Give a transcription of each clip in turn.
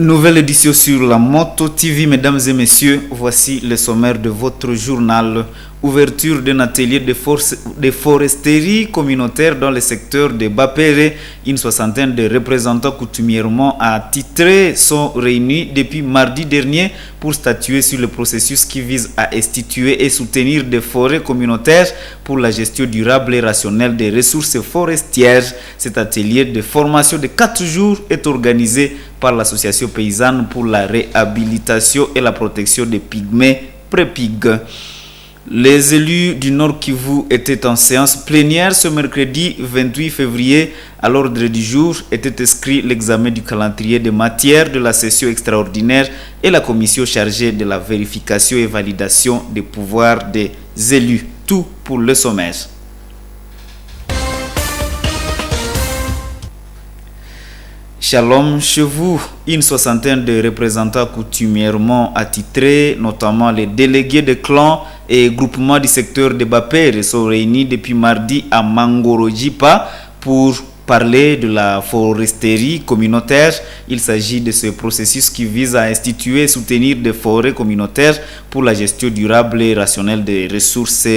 Nouvelle édition sur la Moto TV, mesdames et messieurs, voici le sommaire de votre journal. Ouverture d'un atelier de foresterie communautaire dans le secteur de Bapéré. Une soixantaine de représentants coutumièrement attitrés sont réunis depuis mardi dernier pour statuer sur le processus qui vise à instituer et soutenir des forêts communautaires pour la gestion durable et rationnelle des ressources forestières. Cet atelier de formation de 4 jours est organisé par l'association paysanne pour la réhabilitation et la protection des pygmées Prépig. Les élus du Nord Kivu étaient en séance plénière ce mercredi 28 février. À l'ordre du jour était inscrit l'examen du calendrier des matières de la session extraordinaire et la commission chargée de la vérification et validation des pouvoirs des élus. Tout pour le sommaire. Shalom chez vous, une soixantaine de représentants coutumièrement attitrés, notamment les délégués de clans et groupements du secteur de Bapéré, sont réunis depuis mardi à Mangorojipa pour parler de la foresterie communautaire. Il s'agit de ce processus qui vise à instituer et soutenir des forêts communautaires pour la gestion durable et rationnelle des ressources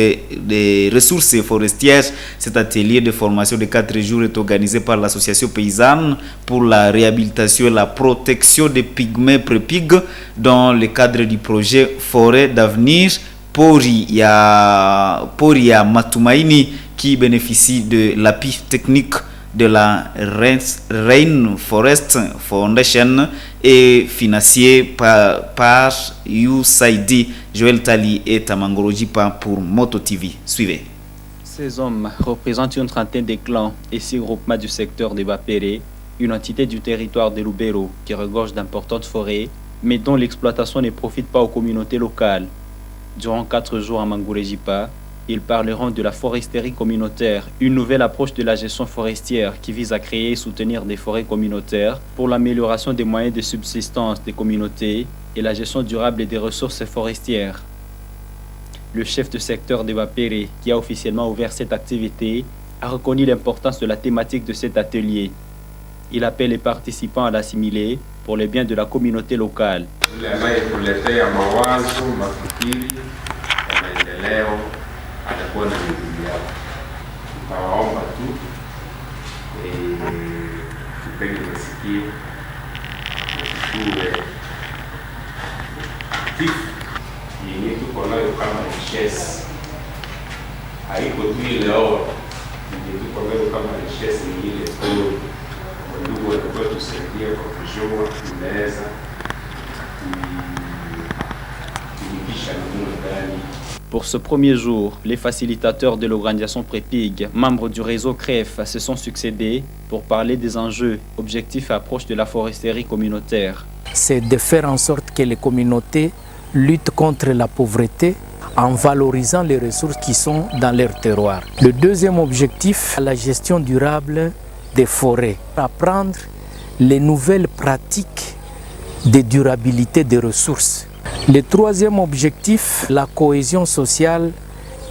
forestières. Cet atelier de formation de 4 jours est organisé par l'association paysanne pour la réhabilitation et la protection des pygmées Prépig dans le cadre du projet Forêt d'avenir Poria Matumaini qui bénéficie de l'appui technique de la Rainforest Foundation et financé par USAID. Joël Tali est à Mangorojipa pour Moto TV. Suivez. Ces hommes représentent une trentaine de clans et 6 groupements du secteur de Bapéré, une entité du territoire de Lubero qui regorge d'importantes forêts, mais dont l'exploitation ne profite pas aux communautés locales. Durant 4 jours à Mangorojipa, ils parleront de la foresterie communautaire, une nouvelle approche de la gestion forestière qui vise à créer et soutenir des forêts communautaires pour l'amélioration des moyens de subsistance des communautés et la gestion durable des ressources forestières. Le chef de secteur de Bapéré, qui a officiellement ouvert cette activité, a reconnu l'importance de la thématique de cet atelier. Il appelle les participants à l'assimiler pour le bien de la communauté locale. Atakuwa na miguu yao. Tutawaomba tu tupende masikio tuwe yenye tuko nayo kama richesse. Haiko tu ile oro yenye tuko nayo kama richesse ni ile tu ndugu walikuwa tusaidia kwa kujua tunaweza kuipisha namna gani. Pour ce premier jour, les facilitateurs de l'organisation Prépig, membres du réseau CREF, se sont succédés pour parler des enjeux, objectifs et approches de la foresterie communautaire. C'est de faire en sorte que les communautés luttent contre la pauvreté en valorisant les ressources qui sont dans leur terroir. Le deuxième objectif, la gestion durable des forêts. Apprendre les nouvelles pratiques de durabilité des ressources. Le troisième objectif, la cohésion sociale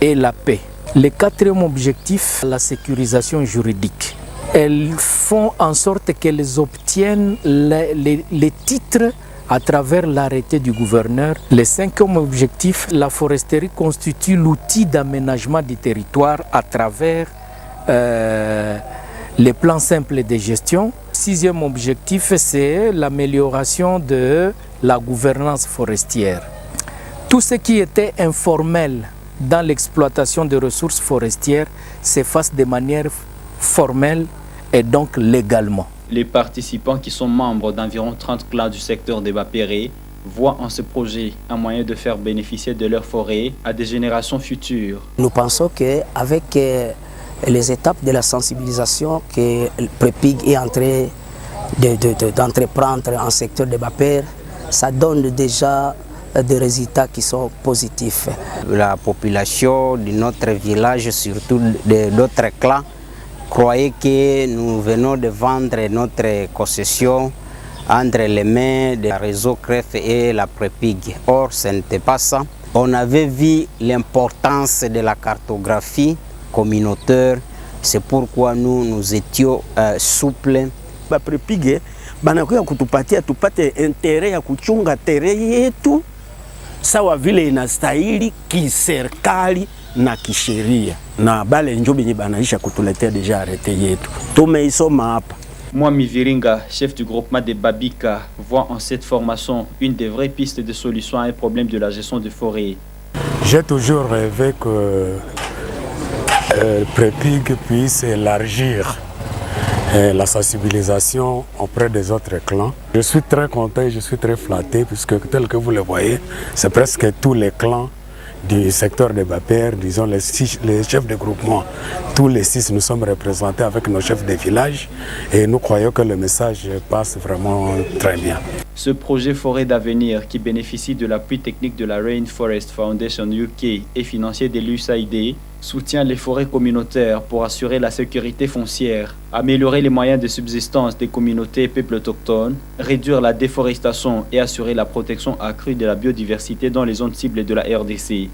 et la paix. Le quatrième objectif, la sécurisation juridique. Elles font en sorte qu'elles obtiennent les titres à travers l'arrêté du gouverneur. Le cinquième objectif, la foresterie constitue l'outil d'aménagement du territoire à travers les plans simples de gestion. Sixième objectif, c'est l'amélioration de la gouvernance forestière. Tout ce qui était informel dans l'exploitation des ressources forestières s'efface de manière formelle et donc légalement. Les participants qui sont membres d'environ 30 clans du secteur de Bapéré voient en ce projet un moyen de faire bénéficier de leurs forêts à des générations futures. Nous pensons qu'avec les étapes de la sensibilisation que Prépig est en train d'entreprendre en secteur de Bapéré, ça donne déjà des résultats qui sont positifs. La population de notre village, surtout d'autres clans, croyait que nous venons de vendre notre concession entre les mains du réseau CREF et la Prépig. Or, ce n'était pas ça. On avait vu l'importance de la cartographie communautaire. C'est pourquoi nous étions souples. Prépig banakuya kutupatia tupate intere ya kuchunga tere yetu sawa vile inastahili kiserikali na kisheria, na bale njo benye banaisha kutuletea deja arete yetu tumeisoma hapa. Mwami Viringa, chef du groupement des Babika, voit en cette formation une des vraies pistes de solution à un problème de la gestion de forêt. J'ai toujours rêvé que Prepig puisse élargir la sensibilisation auprès des autres clans. Je suis très content, je suis très flatté puisque tel que vous le voyez, c'est presque tous les clans du secteur de Bapere, disons les chefs de groupement. Tous les 6 nous sommes représentés avec nos chefs de village et nous croyons que le message passe vraiment très bien. Ce projet Forêt d'avenir, qui bénéficie de l'appui technique de la Rainforest Foundation UK et financier de l'USAID, soutient les forêts communautaires pour assurer la sécurité foncière, améliorer les moyens de subsistance des communautés et peuples autochtones, réduire la déforestation et assurer la protection accrue de la biodiversité dans les zones cibles de la RDC.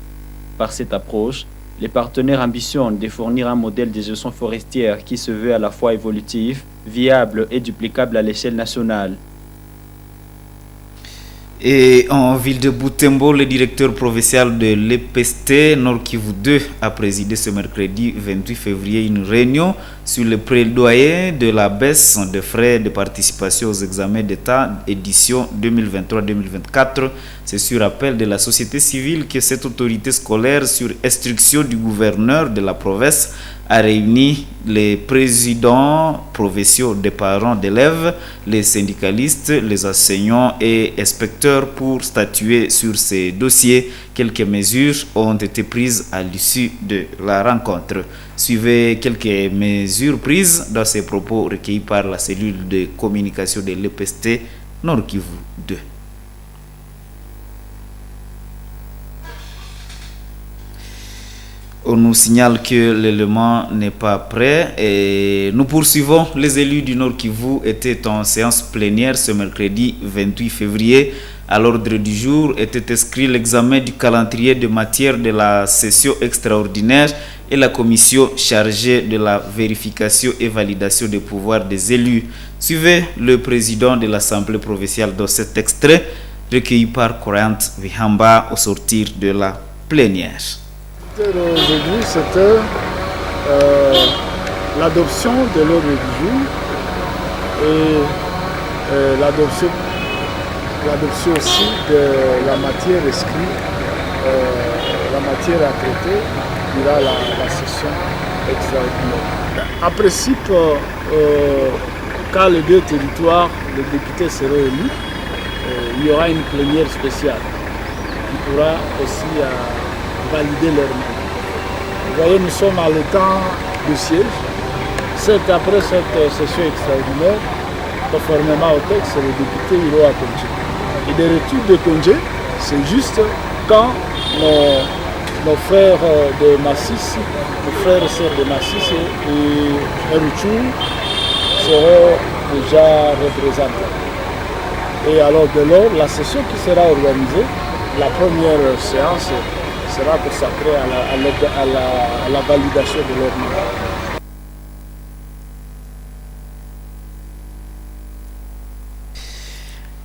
Par cette approche, les partenaires ambitionnent de fournir un modèle de gestion forestière qui se veut à la fois évolutif, viable et duplicable à l'échelle nationale. Et en ville de Butembo, le directeur provincial de l'EPST Nord Kivu 2 a présidé ce mercredi 28 février une réunion sur le plaidoyer de la baisse des frais de participation aux examens d'État édition 2023-2024. C'est sur appel de la société civile que cette autorité scolaire, sur instruction du gouverneur de la province, a réuni les présidents provinciaux des parents d'élèves, les syndicalistes, les enseignants et inspecteurs pour statuer sur ces dossiers. Quelques mesures ont été prises à l'issue de la rencontre. Suivez quelques mesures prises dans ces propos recueillis par la cellule de communication de l'EPST Nord Kivu 2. On nous signale que l'élément n'est pas prêt et nous poursuivons. Les élus du Nord Kivu étaient en séance plénière ce mercredi 28 février. À l'ordre du jour était inscrit l'examen du calendrier de matière de la session extraordinaire et la commission chargée de la vérification et validation des pouvoirs des élus. Suivez le président de l'Assemblée provinciale dans cet extrait recueilli par Corinthe Vihamba au sortir de la plénière. Aujourd'hui, c'était l'adoption de l'ordre du jour et l'adoption aussi de la matière inscrite, la matière à traiter durant la session extraordinaire. En principe, quand les deux territoires, les députés seront élus, il y aura une plénière spéciale qui pourra aussi valider leur mandat. Vous voyez, nous sommes à l'état de siège. Après cette session extraordinaire, conformément au texte, les députés iront à congé. Et des retours de congé, c'est juste quand nos frères de Massis, nos frères et sœurs de Massis et Ruchou seront déjà représentés. Et alors de lors, la session qui sera organisée, la première séance sera consacrée à la validation de leur mandat.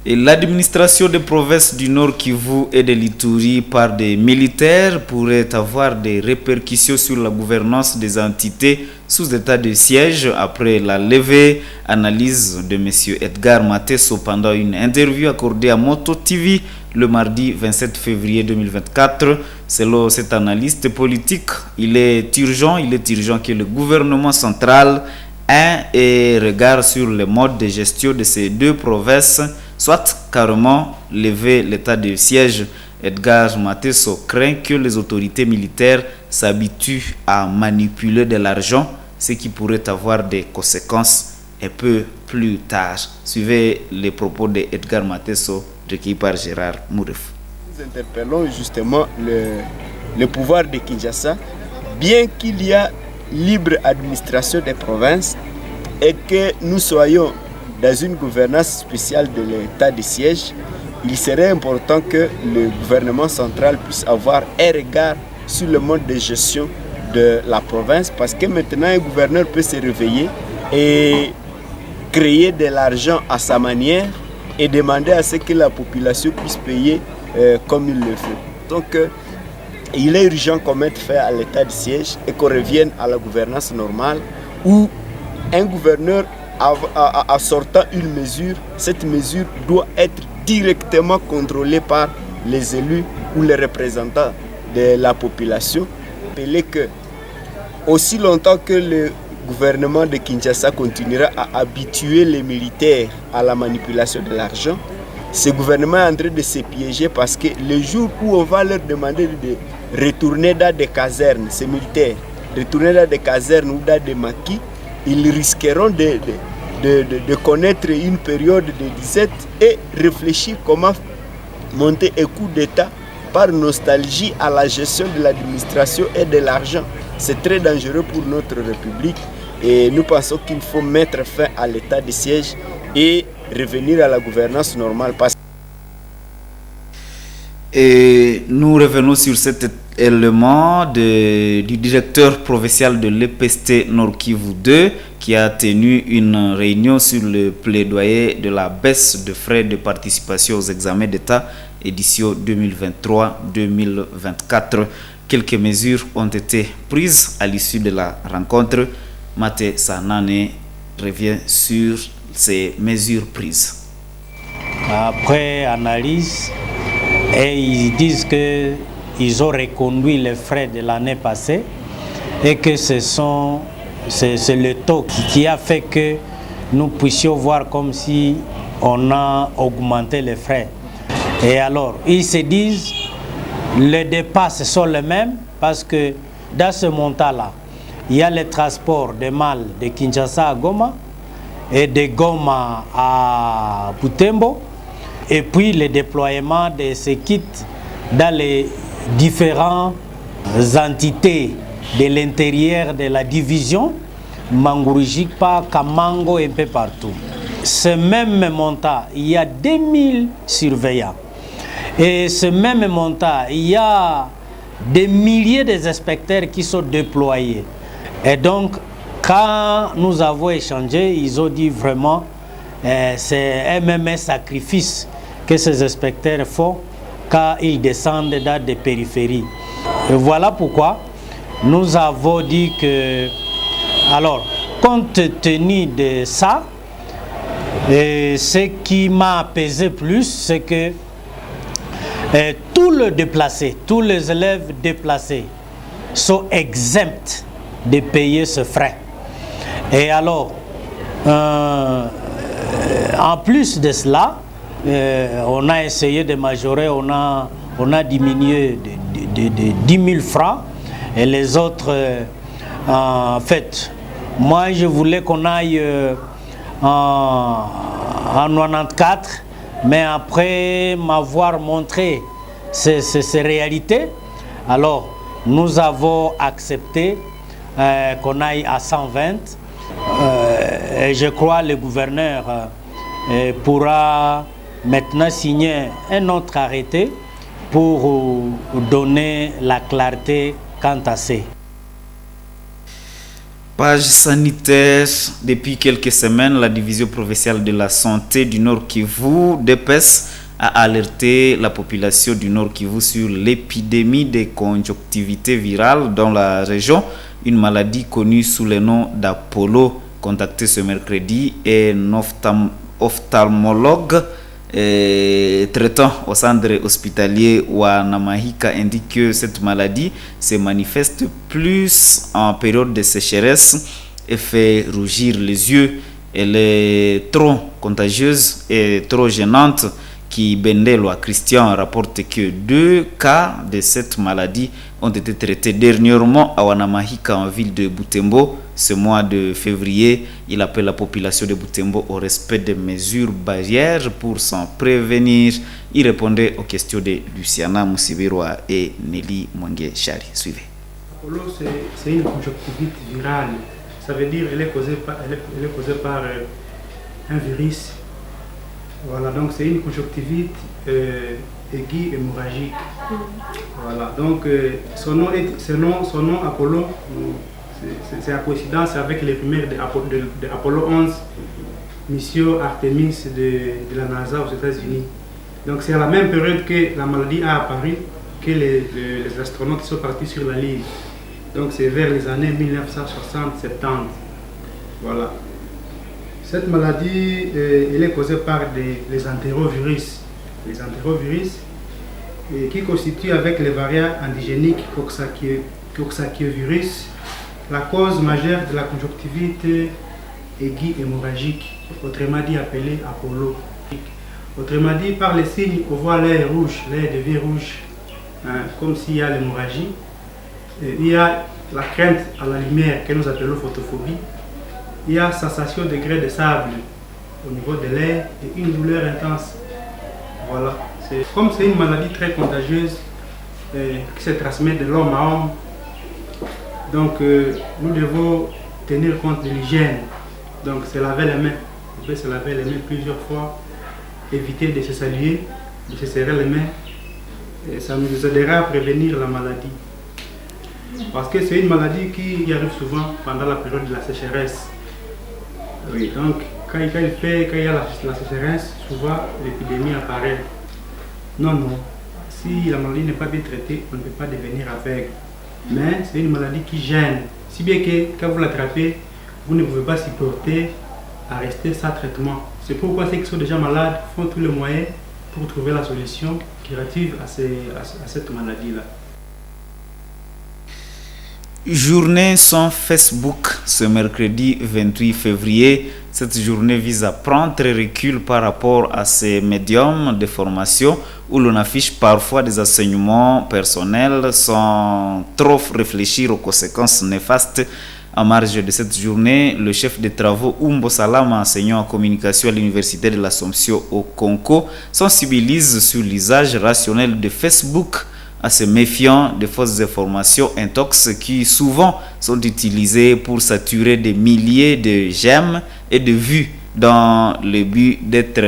Et l'administration des provinces du Nord Kivu et de l'Ituri par des militaires pourrait avoir des répercussions sur la gouvernance des entités sous état de siège après la levée. Analyse de M. Edgar Mateso pendant une interview accordée à Moto TV le mardi 27 février 2024. Selon cet analyste politique, il est urgent que le gouvernement central ait un regard sur le mode de gestion de ces deux provinces, soit carrément lever l'état de siège. Edgar Mateso craint que les autorités militaires s'habituent à manipuler de l'argent, ce qui pourrait avoir des conséquences un peu plus tard. Suivez les propos de Edgar Mateso recueillis par Gérard Mouref. Nous interpellons justement le pouvoir de Kinshasa, bien qu'il y a libre administration des provinces et que nous soyons dans une gouvernance spéciale de l'état de siège, il serait important que le gouvernement central puisse avoir un regard sur le mode de gestion de la province, parce que maintenant un gouverneur peut se réveiller et créer de l'argent à sa manière et demander à ce que la population puisse payer comme il le fait. Donc il est urgent qu'on mette fin à l'état de siège et qu'on revienne à la gouvernance normale où un gouverneur en sortant une mesure, cette mesure doit être directement contrôlée par les élus ou les représentants de la population. Rappelez que aussi longtemps que le gouvernement de Kinshasa continuera à habituer les militaires à la manipulation de l'argent, ce gouvernement est en train de se piéger parce que le jour où on va leur demander de retourner dans des casernes, ces militaires, retourner dans des casernes ou dans des maquis, ils risqueront de connaître une période de disette et réfléchir comment monter un coup d'État par nostalgie à la gestion de l'administration et de l'argent. C'est très dangereux pour notre République et nous pensons qu'il faut mettre fin à l'état de siège et revenir à la gouvernance normale. Et nous revenons sur cet élément du directeur provincial de l'EPST Nord Kivu 2 qui a tenu une réunion sur le plaidoyer de la baisse de frais de participation aux examens d'État édition 2023-2024. Quelques mesures ont été prises à l'issue de la rencontre. Maté Sanane revient sur ces mesures prises. Après analyse, et ils disent qu'ils ont reconduit les frais de l'année passée et que c'est le taux qui a fait que nous puissions voir comme si on a augmenté les frais. Et alors, ils se disent les dépenses sont les mêmes parce que dans ce montant-là, il y a le transport de mal de Kinshasa à Goma et de Goma à Butembo et puis le déploiement de ces kits dans les différentes entités de l'intérieur de la division, Mangurujipa, Kamango et un peu partout. Ce même montant, il y a 2000 surveillants. Et ce même montant, il y a des milliers d'inspecteurs qui sont déployés. Et donc, quand nous avons échangé, ils ont dit vraiment c'est même un sacrifice que ces inspecteurs font quand ils descendent dans des périphéries. Et voilà pourquoi nous avons dit que, alors, compte tenu de ça, ce qui m'a apaisé plus, c'est que tous les élèves déplacés sont exempts de payer ce frais. Et alors, en plus de cela, on a essayé de majorer, on a diminué de 10 000 francs et les autres, en fait, moi je voulais qu'on aille en 94, mais après m'avoir montré ces réalités, alors nous avons accepté qu'on aille à 120 et je crois que le gouverneur pourra maintenant signer un autre arrêté pour donner la clarté quant à ça. Page sanitaire. Depuis quelques semaines, la division provinciale de la santé du Nord Kivu, DPS, a alerté la population du Nord Kivu sur l'épidémie de conjonctivité virale dans la région, une maladie connue sous le nom d'Apollo. Contacté ce mercredi, un ophtalmologue traitant au centre hospitalier Wanamahika indique que cette maladie se manifeste plus en période de sécheresse et fait rougir les yeux. Elle est trop contagieuse et trop gênante. Qui Bendelo Christian rapporte que 2 cas de cette maladie ont été traités dernièrement à Wanamahika en ville de Butembo. Ce mois de février, il appelle la population de Butembo au respect des mesures barrières pour s'en prévenir. Il répondait aux questions de Luciana Moussibirwa et Nelly Mwangue Chari. Suivez. Apollo, c'est une conjonctivite virale. Ça veut dire qu'elle est causée par un virus. Voilà, donc c'est une conjonctivite aiguë hémorragique. Voilà, donc son nom Apollo, c'est à coïncidence avec les primaires d'Apollo 11 mission Artemis de la NASA aux États-Unis. Donc c'est à la même période que la maladie a apparu que les astronautes sont partis sur la Lune. Donc c'est vers les années 1960-70. Voilà. Cette maladie, elle est causée par les entérovirus. Les entérovirus qui constituent avec les variants indigéniques coxsackie-virus la cause majeure de la conjonctivite aiguë hémorragique, autrement dit appelée Apollo. Autrement dit, par les signes, on voit l'air rouge, l'air devient rouge, comme s'il y a l'hémorragie. Il y a la crainte à la lumière que nous appelons photophobie. Il y a sensation de grains de sable au niveau de l'air et une douleur intense. Voilà. Comme c'est une maladie très contagieuse qui se transmet de l'homme à homme, donc nous devons tenir compte de l'hygiène. Donc se laver les mains. On peut se laver les mains plusieurs fois, éviter de se saluer, de se serrer les mains. Et ça nous aidera à prévenir la maladie. Parce que c'est une maladie qui arrive souvent pendant la période de la sécheresse. Oui, donc quand il y a la sécheresse, souvent l'épidémie apparaît. Non. Si la maladie n'est pas bien traitée, on ne peut pas devenir aveugle. Mais c'est une maladie qui gêne. Si bien que quand vous l'attrapez, vous ne pouvez pas supporter à rester sans traitement. C'est pourquoi ceux qui sont déjà malades font tous les moyens pour trouver la solution curative à cette maladie-là. Journée sans Facebook ce mercredi 28 février. Cette journée vise à prendre recul par rapport à ces médiums de formation où l'on affiche parfois des enseignements personnels sans trop réfléchir aux conséquences néfastes. En marge de cette journée, le chef de travaux Umbo Salama, enseignant en communication à l'Université de l'Assomption au Congo, sensibilise sur l'usage rationnel de Facebook en se méfiant des fausses informations intox qui souvent sont utilisées pour saturer des milliers de j'aime et de vues dans le but d'être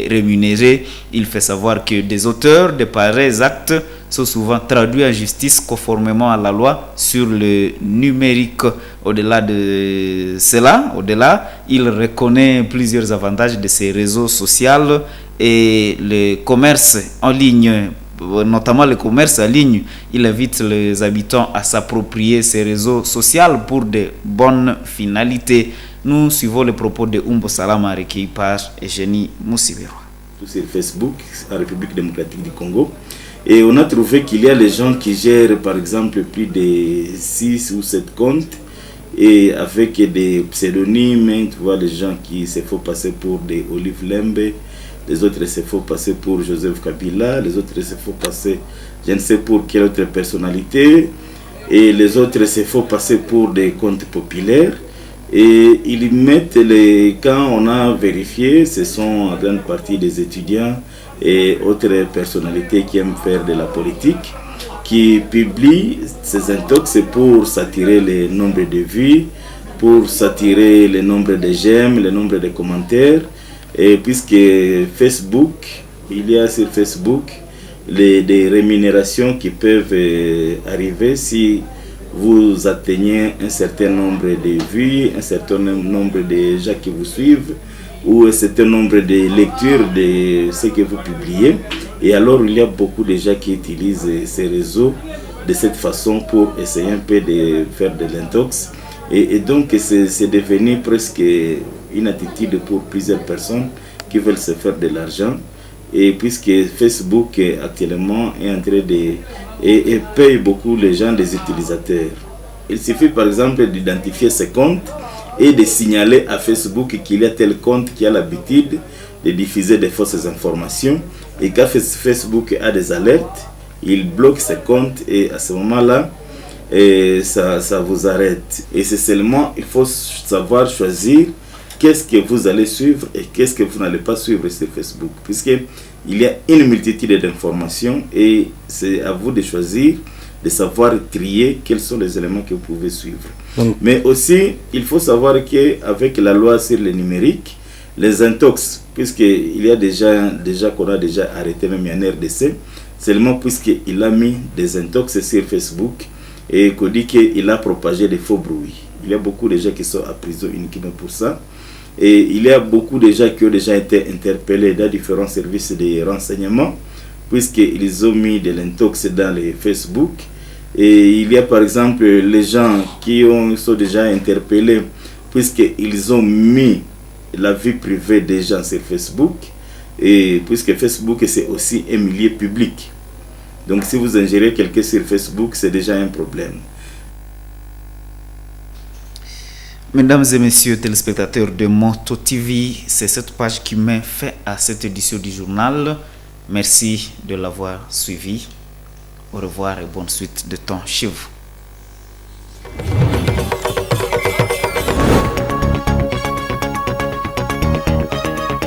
rémunérés. Il fait savoir que des auteurs de pareils actes sont souvent traduits en justice conformément à la loi sur le numérique. Au-delà de cela, il reconnaît plusieurs avantages de ces réseaux sociaux et le commerce en ligne, notamment le commerce en ligne. Il invite les habitants à s'approprier ces réseaux sociaux pour de bonnes finalités. Nous suivons les propos de Umbo Salama recueillis par Eugénie Moussibero. Sur Facebook, en République démocratique du Congo, et on a trouvé qu'il y a les gens qui gèrent par exemple plus de 6 ou 7 comptes et avec des pseudonymes. Tu vois, les gens qui se font passer pour des Olive Lembe, les autres se font passer pour Joseph Kabila, les autres se font passer je ne sais pour quelle autre personnalité, et les autres se font passer pour des comptes populaires. Et ils mettent quand on a vérifié, ce sont en grande partie des étudiants et autres personnalités qui aiment faire de la politique, qui publient ces intox pour s'attirer le nombre de vues, pour s'attirer le nombre de j'aime, le nombre de commentaires. Et puisque Facebook, il y a sur Facebook des rémunérations qui peuvent arriver si vous atteignez un certain nombre de vues, un certain nombre de gens qui vous suivent, ou un certain nombre de lectures de ce que vous publiez. Et alors il y a beaucoup de gens qui utilisent ces réseaux de cette façon pour essayer un peu de faire de l'intox. Et donc c'est devenu presque une attitude pour plusieurs personnes qui veulent se faire de l'argent. Et puisque Facebook actuellement est en train et paye beaucoup les gens des utilisateurs. Il suffit par exemple d'identifier ces comptes et de signaler à Facebook qu'il y a tel compte qui a l'habitude de diffuser des fausses informations, et quand Facebook a des alertes, il bloque ces comptes et à ce moment-là, ça vous arrête. Et c'est seulement, il faut savoir choisir qu'est-ce que vous allez suivre et qu'est-ce que vous n'allez pas suivre sur Facebook, puisqu'il y a une multitude d'informations et c'est à vous de choisir, de savoir trier quels sont les éléments que vous pouvez suivre. Mais aussi, il faut savoir qu'avec la loi sur le numérique, les intox, puisqu'il y a déjà qu'on a déjà arrêté même en RDC, seulement puisqu'il a mis des intox sur Facebook et qu'on dit qu'il a propagé des faux bruits. Il y a beaucoup de gens qui sont à prison uniquement pour ça. Et il y a beaucoup de gens qui ont déjà été interpellés dans différents services de renseignement, puisqu'ils ont mis de l'intox dans les Facebook. Et il y a par exemple les gens qui sont déjà interpellés, puisqu'ils ont mis la vie privée des gens sur Facebook. Et puisque Facebook, c'est aussi un milieu public. Donc si vous ingérez quelqu'un sur Facebook, c'est déjà un problème. Mesdames et messieurs téléspectateurs de Moto TV, c'est cette page qui met fin à cette édition du journal. Merci de l'avoir suivi. Au revoir et bonne suite de temps chez vous.